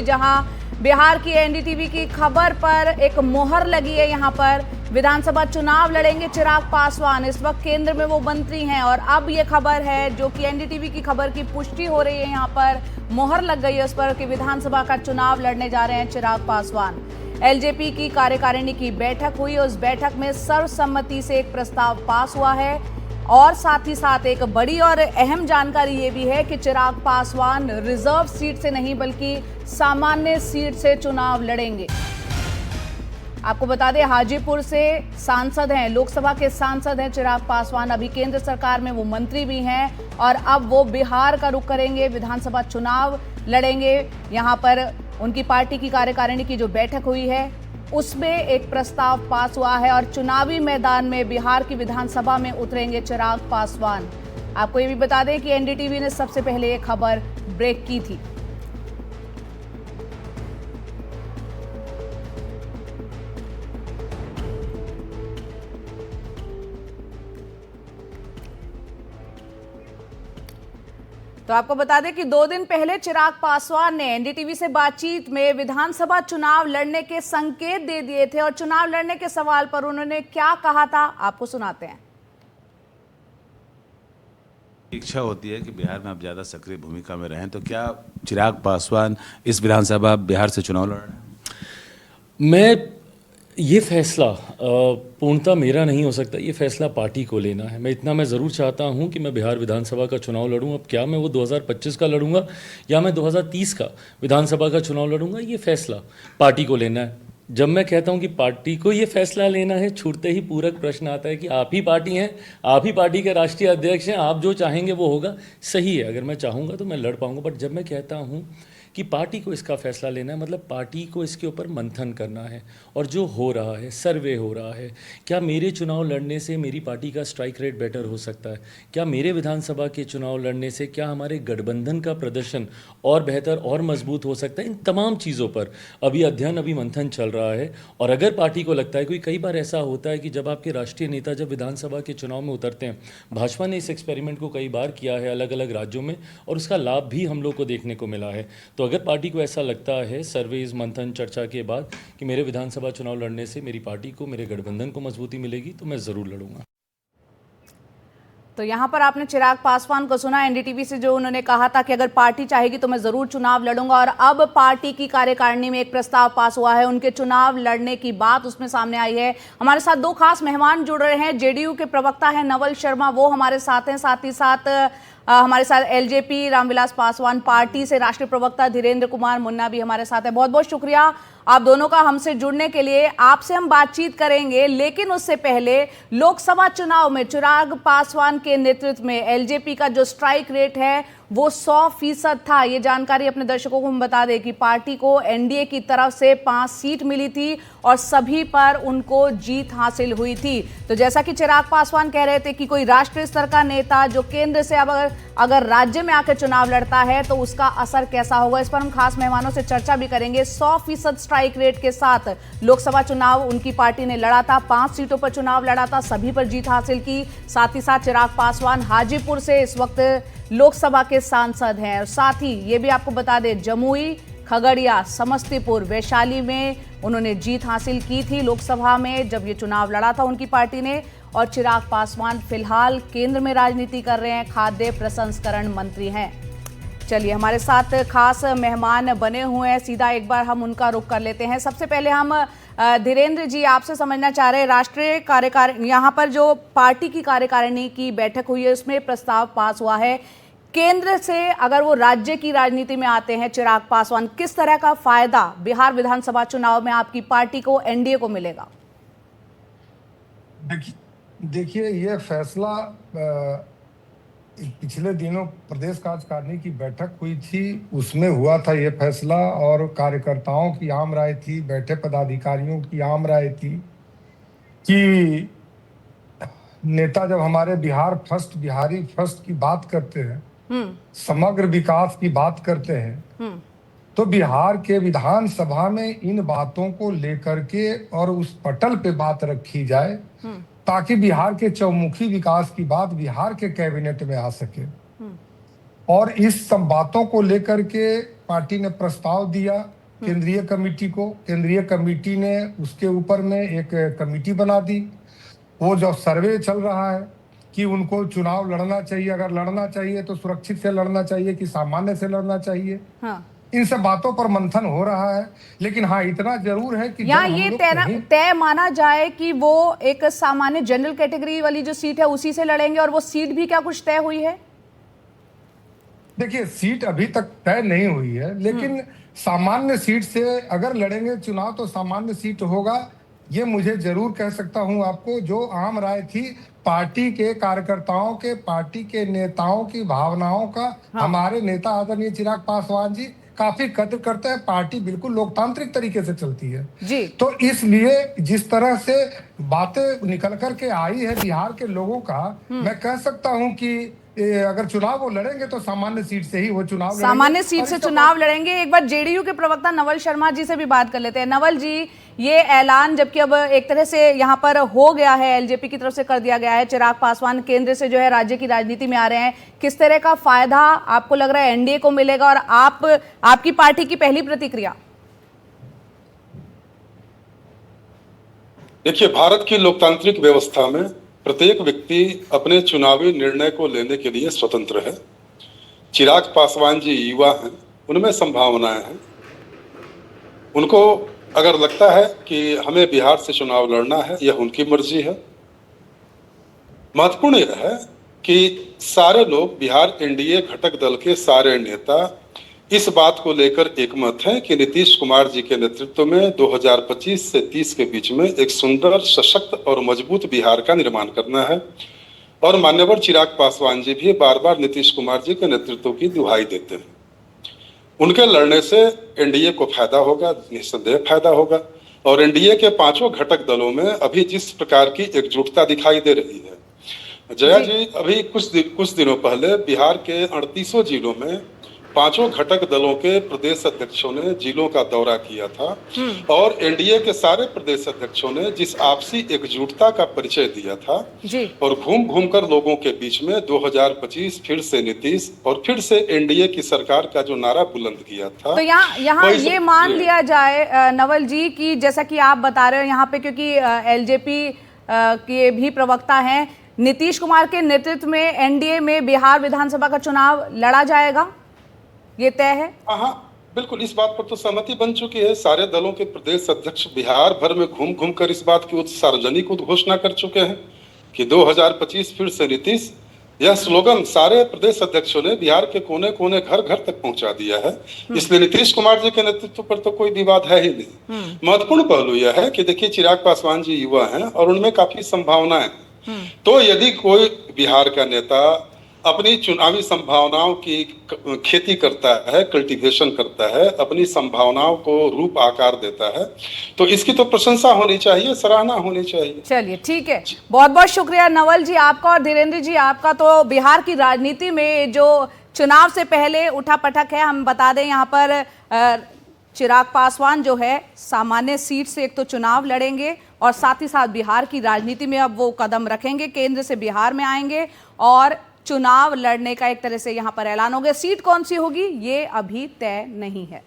जहां बिहार की एनडीटीवी की खबर पर एक मोहर लगी है। यहां पर विधानसभा चुनाव लड़ेंगे चिराग पासवान। इस वक्त केंद्र में वो मंत्री हैं और अब ये खबर है जो कि एनडीटीवी की खबर की पुष्टि हो रही है। यहां पर मोहर लग गई है उस पर कि विधानसभा का चुनाव लड़ने जा रहे हैं चिराग पासवान। एलजेपी की कार्यकारिणी की बैठक हुई। उस बैठक में सर्वसम्मति से एक प्रस्ताव पास हुआ है और साथ ही साथ एक बड़ी और अहम जानकारी ये भी है कि चिराग पासवान रिजर्व सीट से नहीं बल्कि सामान्य सीट से चुनाव लड़ेंगे। आपको बता दें हाजीपुर से सांसद हैं, लोकसभा के सांसद हैं चिराग पासवान। अभी केंद्र सरकार में वो मंत्री भी हैं और अब वो बिहार का रुख करेंगे, विधानसभा चुनाव लड़ेंगे। यहां पर उनकी पार्टी की कार्यकारिणी की जो बैठक हुई है उसमें एक प्रस्ताव पास हुआ है और चुनावी मैदान में बिहार की विधानसभा में उतरेंगे चिराग पासवान। आपको ये भी बता दें कि एनडीटीवी ने सबसे पहले ये खबर ब्रेक की थी। तो आपको बता दें कि 2 दिन पहले चिराग पासवान ने एनडीटीवी से बातचीत में विधानसभा चुनाव लड़ने के संकेत दे दिए थे और चुनाव लड़ने के सवाल पर उन्होंने क्या कहा था आपको सुनाते हैं। इच्छा होती है कि बिहार में आप ज़्यादा सक्रिय भूमिका में रहें, तो क्या चिराग पासवान इस विधानसभा बिहार से चुनाव लड़ रहे हैं? ये फैसला पूर्णतः मेरा नहीं हो सकता, ये फैसला पार्टी को लेना है। मैं ज़रूर चाहता हूँ कि मैं बिहार विधानसभा का चुनाव लड़ूँ। अब क्या मैं वो 2025 का लड़ूंगा या मैं 2030 का विधानसभा का चुनाव लड़ूंगा, ये फैसला पार्टी को लेना है। जब मैं कहता हूँ कि पार्टी को ये फैसला लेना है, छूटते ही पूरक प्रश्न आता है कि आप ही पार्टी हैं, आप ही पार्टी के राष्ट्रीय अध्यक्ष हैं, आप जो चाहेंगे वो होगा। सही है, अगर मैं चाहूँगा तो मैं लड़ पाऊँगा, बट जब मैं कहता हूँ कि पार्टी को इसका फैसला लेना है, मतलब पार्टी को इसके ऊपर मंथन करना है। और जो हो रहा है, सर्वे हो रहा है, क्या मेरे चुनाव लड़ने से मेरी पार्टी का स्ट्राइक रेट बेटर हो सकता है? क्या मेरे विधानसभा के चुनाव लड़ने से क्या हमारे गठबंधन का प्रदर्शन और बेहतर और मजबूत हो सकता है? इन तमाम चीज़ों पर अभी अध्ययन, अभी मंथन चल रहा है। और अगर पार्टी को लगता है, कोई कई बार ऐसा होता है कि जब आपके राष्ट्रीय नेता जब विधानसभा के चुनाव में उतरते हैं, भाजपा ने इस एक्सपेरिमेंट को कई बार किया है अलग अलग राज्यों में और उसका लाभ भी हम लोग को देखने को मिला है। तो अगर पार्टी को ऐसा लगता है सर्वेज, मंथन, चर्चा के बाद कि मेरे विधानसभा चुनाव लड़ने से मेरी पार्टी को, मेरे गठबंधन को मजबूती मिलेगी, तो मैं ज़रूर लड़ूंगा। तो यहां पर आपने चिराग पासवान को सुना एनडीटीवी से, जो उन्होंने कहा था कि अगर पार्टी चाहेगी तो मैं जरूर चुनाव लड़ूंगा। और अब पार्टी की कार्यकारिणी में एक प्रस्ताव पास हुआ है, उनके चुनाव लड़ने की बात उसमें सामने आई है। हमारे साथ 2 खास मेहमान जुड़ रहे हैं। जेडीयू के प्रवक्ता हैं नवल शर्मा, वो हमारे साथ हैं। साथ ही साथ हमारे साथ एलजेपी रामविलास पासवान पार्टी से राष्ट्रीय प्रवक्ता धीरेन्द्र कुमार मुन्ना भी हमारे साथ है। बहुत बहुत शुक्रिया आप दोनों का हमसे जुड़ने के लिए। आपसे हम बातचीत करेंगे, लेकिन उससे पहले लोकसभा चुनाव में चिराग पासवान के नेतृत्व में एलजेपी का जो स्ट्राइक रेट है वो 100% था। ये जानकारी अपने दर्शकों को हम बता दें कि पार्टी को एनडीए की तरफ से 5 सीट मिली थी और सभी पर उनको जीत हासिल हुई थी। तो जैसा कि चिराग पासवान कह रहे थे कि कोई राष्ट्रीय स्तर का नेता जो केंद्र से अब अगर राज्य में आकर चुनाव लड़ता है तो उसका असर कैसा होगा, इस पर हम खास मेहमानों से चर्चा भी करेंगे। 100% स्ट्राइक रेट के साथ लोकसभा चुनाव उनकी पार्टी ने लड़ा था, 5 सीटों पर चुनाव लड़ा था, सभी पर जीत हासिल की। साथ ही साथ चिराग पासवान हाजीपुर से इस वक्त लोकसभा के सांसद हैं। और साथ ही ये भी आपको बता दें जमुई, खगड़िया, समस्तीपुर, वैशाली में उन्होंने जीत हासिल की थी लोकसभा में जब ये चुनाव लड़ा था उनकी पार्टी ने। और चिराग पासवान फिलहाल केंद्र में राजनीति कर रहे हैं, खाद्य प्रसंस्करण मंत्री हैं। चलिए, हमारे साथ खास मेहमान बने हुए हैं, सीधा एक बार हम उनका रुख कर लेते हैं। सबसे पहले हम धीरेन्द्र जी आपसे समझना चाह रहे हैं, राष्ट्रीय कार्यकारिणी, यहाँ पर जो पार्टी की कार्यकारिणी की बैठक हुई है उसमें प्रस्ताव पास हुआ है। केंद्र से अगर वो राज्य की राजनीति में आते हैं चिराग पासवान, किस तरह का फायदा बिहार विधानसभा चुनाव में आपकी पार्टी को, एनडीए को मिलेगा? देखिए, ये फैसला पिछले दिनों प्रदेश कार्यकारिणी की बैठक हुई थी, उसमें हुआ था ये फैसला। और कार्यकर्ताओं की आम राय थी, बैठे पदाधिकारियों की आम राय थी कि नेता जब हमारे बिहारी फर्स्ट की बात करते हैं, समग्र विकास की बात करते हैं, तो बिहार के विधानसभा में इन बातों को लेकर के और उस पटल पे बात रखी जाए ताकि बिहार के चौमुखी विकास की बात बिहार के कैबिनेट में आ सके। और इस सब बातों को लेकर के पार्टी ने प्रस्ताव दिया केंद्रीय कमेटी को, केंद्रीय कमेटी ने उसके ऊपर में एक कमेटी बना दी। वो जो सर्वे चल रहा है कि उनको चुनाव लड़ना चाहिए, अगर लड़ना चाहिए तो सुरक्षित से लड़ना चाहिए कि सामान्य से लड़ना चाहिए। हाँ। इन सब बातों पर मंथन हो रहा है, लेकिन हाँ इतना जरूर है कि यहाँ जब हम ये लोग तय माना जाए कि वो एक सामान्य जनरल कैटेगरी वाली जो सीट है उसी से लड़ेंगे, और वो सीट भी क्या कुछ तय हुई है? देखिए सीट अभी तक तय नहीं हुई है, लेकिन सामान्य सीट से अगर लड़ेंगे चुनाव तो सामान्य सीट होगा, ये मुझे जरूर कह सकता हूं आपको। जो आम राय थी पार्टी के कार्यकर्ताओं के, पार्टी के नेताओं की भावनाओं का, हमारे नेता आदरणीय चिराग पासवान जी काफी कद्र करते हैं। पार्टी बिल्कुल लोकतांत्रिक तरीके से चलती है जी। तो इसलिए जिस तरह से बातें निकल कर के आई है बिहार के लोगों का, मैं कह सकता हूं कि अगर चुनाव वो लड़ेंगे तो सामान्य सीट से ही वो चुनाव लड़ेंगे। सामान्य सीट से चुनाव लड़ेंगे। एक बार जेडीयू के प्रवक्ता नवल शर्मा जी से भी बात कर लेते हैं। नवल जी, ये ऐलान जबकि अब एक तरह से यहाँ पर हो गया है, एलजेपी की तरफ से कर दिया गया है, चिराग पासवान केंद्र से जो है राज्य की राजनीति में आ रहे हैं, किस तरह का फायदा आपको लग रहा है एनडीए को मिलेगा, और आपकी पार्टी की पहली प्रतिक्रिया? देखिए, भारत की लोकतांत्रिक व्यवस्था में प्रत्येक व्यक्ति अपने चुनावी निर्णय को लेने के लिए स्वतंत्र है। चिराग पासवान जी युवा हैं, उनमें संभावनाएं हैं। उनको अगर लगता है कि हमें बिहार से चुनाव लड़ना है, यह उनकी मर्जी है। महत्वपूर्ण यह है कि सारे लोग, बिहार एनडीए घटक दल के सारे नेता इस बात को लेकर एकमत हैं कि नीतीश कुमार जी के नेतृत्व में 2025 से 30 के बीच में एक सुंदर, सशक्त और मजबूत बिहार का निर्माण करना है। और मान्यवर चिराग पासवान जी भी बार बार नीतीश कुमार जी के नेतृत्व की दुहाई देते हैं। उनके लड़ने से एनडीए को फायदा होगा, निस्संदेह फायदा होगा। और एनडीए के पांचों घटक दलों में अभी जिस प्रकार की एकजुटता दिखाई दे रही है, जया जी, अभी कुछ दिनों पहले बिहार के 38 जिलों में पांचों घटक दलों के प्रदेश अध्यक्षों ने जिलों का दौरा किया था, और एनडीए के सारे प्रदेश अध्यक्षों ने जिस आपसी एकजुटता का परिचय दिया था जी। और घूम घूम कर लोगों के बीच में 2025 फिर से नीतीश और फिर से एनडीए की सरकार का जो नारा बुलंद किया था, तो यहाँ ये मान लिया जाए नवल जी कि जैसा कि आप बता रहे हो यहाँ पे, क्योंकि एलजेपी के भी प्रवक्ता हैं, नीतीश कुमार के नेतृत्व में एनडीए में बिहार विधानसभा का चुनाव लड़ा जाएगा, ये तय है? हाँ, बिल्कुल, इस बात पर तो सहमति बन चुकी है। सारे दलों के प्रदेश अध्यक्ष बिहार भर में घूम घूम कर इस बात की सार्वजनिक उद्घोषणा कर चुके हैं कि 2025 फिर से नीतीश। यह स्लोगन सारे प्रदेश अध्यक्षों ने बिहार के कोने कोने, घर घर तक पहुंचा दिया है। इसलिए नीतीश कुमार जी के नेतृत्व पर तो कोई विवाद है ही नहीं। महत्वपूर्ण पहलू यह है कि देखिए, चिराग पासवान जी युवा हैं और उनमें काफी संभावनाएं हैं। तो यदि कोई बिहार का नेता अपनी चुनावी संभावनाओं की खेती करता है, कल्टीवेशन करता है, अपनी संभावनाओं को रूप आकार देता है, तो इसकी तो प्रशंसा होनी चाहिए, सराहना होनी चाहिए। चलिए, ठीक है, बहुत बहुत शुक्रिया नवल जी आपका, और धीरेन्द्र जी आपका। तो बिहार की राजनीति में जो चुनाव से पहले उठापटक है, हम बता दें यहाँ पर चिराग पासवान जो है सामान्य सीट से एक तो चुनाव लड़ेंगे, और साथ ही साथ बिहार की राजनीति में अब वो कदम रखेंगे, केंद्र से बिहार में आएंगे और चुनाव लड़ने का एक तरह से यहाँ पर ऐलान हो गया। सीट कौन सी होगी ये अभी तय नहीं है।